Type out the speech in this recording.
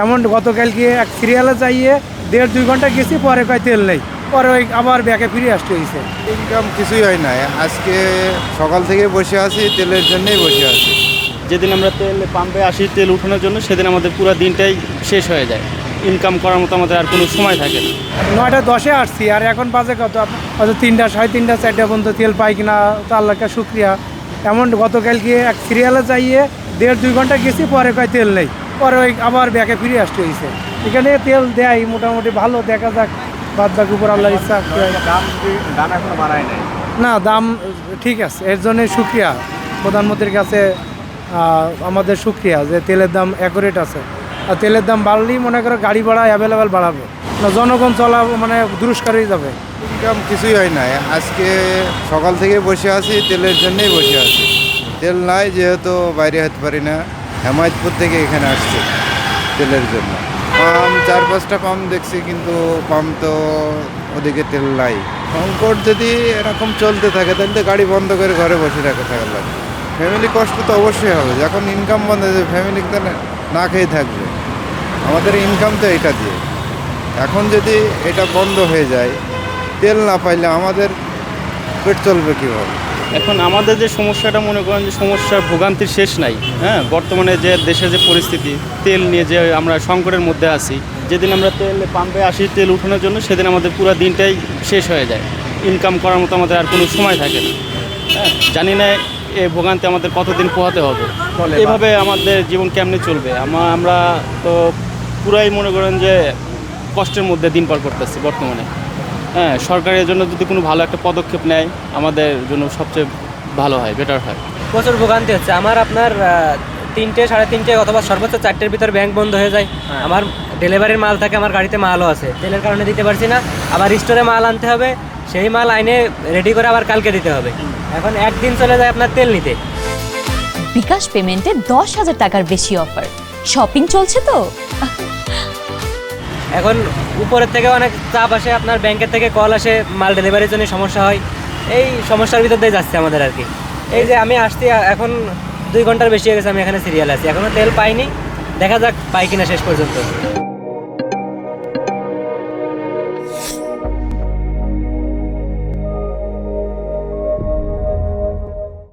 এমন গতকালকে এক সিরিয়ালে যাইয়ে 1.5-2 ঘন্টা গেছি, পরে কয় তেল নেই, পরে ওই আবার ব্যাকে ফিরে আসতে হয়েছে। ইনকাম কিছুই হয় না, আজকে সকাল থেকে বসে আছি, তেলের জন্যই বসে আছি। যেদিন আমরা তেল পাম্পে আসি তেল উঠানোর জন্য, সেদিন আমাদের পুরো দিনটাই শেষ হয়ে যায়। ইনকাম করার মতো আমাদের আর কোনো সময় থাকে না। 9টা 10-এ আসছি, আর এখন বাজে কত, হয়তো 3টা, 3:30, 4টা পর্যন্ত তেল পাই কিনা, তো আল্লাহকে শুক্রিয়া। এমন গতকালকে এক সিরিয়ালে যাইয়ে 1.5-2 ঘন্টা গেছি, পরে কয় তেল নেই, পরে ওই আবার ব্যাকে ফিরে আসতে হয়েছে। এখানে তেল দেয় মোটামুটি ভালো, দেখা যাক বাদ বাকি উপর আল্লাহর ইচ্ছা। দাম এখনো বাড়ায় নাই। না, দাম ঠিক আছে, এর জন্যে শুক্রিয়া প্রধানমন্ত্রীর কাছে, আমাদের শুক্রিয়া যে তেলের দাম অ্যাকুরেট আছে। আর তেলের দাম বাড়লেই মনে করো গাড়ি ভাড়া অ্যাভেলেবেল বাড়াবে না, জনগণ চলা মানে দুরস্কার হয়ে যাবে। ইনকাম কিছুই হয় না, আজকে সকাল থেকে বসে আছি, তেলের জন্যই বসে আছি। তেল নাই যেহেতু বাইরে হতে পারি না, হেমায়তপুর থেকে এখানে আসছে তেলের জন্য। পাম্প 4-5টা পাম্প দেখছি, কিন্তু পাম্প তো ওদিকে তেল নাই। সংকট যদি এরকম চলতে থাকে তাহলে তো গাড়ি বন্ধ করে ঘরে বসে থাকা লাগবে। ফ্যামিলি কষ্ট তো অবশ্যই হবে, যখন ইনকাম বন্ধ হয়ে যাবে ফ্যামিলি তো না খেয়ে থাকবে। আমাদের ইনকাম তো এটা দিয়ে, এখন যদি এটা বন্ধ হয়ে যায়, তেল না পাইলে আমাদের পেট চলবে কীভাবে? এখন আমাদের যে সমস্যাটা, মনে করেন যে সমস্যার ভোগান্তির শেষ নাই। হ্যাঁ, বর্তমানে যে দেশের যে পরিস্থিতি, তেল নিয়ে যে আমরা সংকটের মধ্যে আছি, যেদিন আমরা তেল পাম্পে আসি তেল উঠানোর জন্য, সেদিন আমাদের পুরো দিনটাই শেষ হয়ে যায়। ইনকাম করার মতো আমাদের আর কোনো সময় থাকে না। হ্যাঁ, জানি না এই ভোগান্তি আমাদের কতদিন পোহাতে হবে, এভাবে আমাদের জীবন কেমনে চলবে। আমরা তো পুরাই মনে করেন যে কষ্টের মধ্যে দিন পার করতেছি বর্তমানে। হ্যাঁ, সরকারের জন্য যদি কোনো ভালো একটা পদক্ষেপ নেয়, আমাদের জন্য সবচেয়ে ভালো হয়, বেটার হয়। প্রচুর ভোগান্তি হচ্ছে আমার। আপনার 3টে, 3:30 অথবা সর্বোচ্চ 4টের ভিতর ব্যাংক বন্ধ হয়ে যায়। আমার ডেলিভারির মাল থাকে, আমার গাড়িতে মালও আছে, তেলের কারণে দিতে পারছি না। আবার স্টোরে মাল আনতে হবে, সেই মাল আইনে রেডি করে আবার কালকে দিতে হবে। এখন একদিন চলে যায় আপনার তেল নিতে। বিকাশ পেমেন্টে 10,000 টাকার বেশি অফার, শপিং চলছে তো। এখন উপরের থেকে অনেক চাপ আসে, আপনার ব্যাংকের থেকে কল আসে, মাল ডেলিভারির জন্য সমস্যা হয়। এই সমস্যার ভিতর দিয়ে যাচ্ছে আমাদের আর কি। এই যে আমি আসছি, এখন 2 ঘন্টার বেশি হয়ে গেছে আমি এখানে সিরিয়াল আছি, এখনও তেল পাইনি। দেখা যাক পাই কিনা শেষ পর্যন্ত।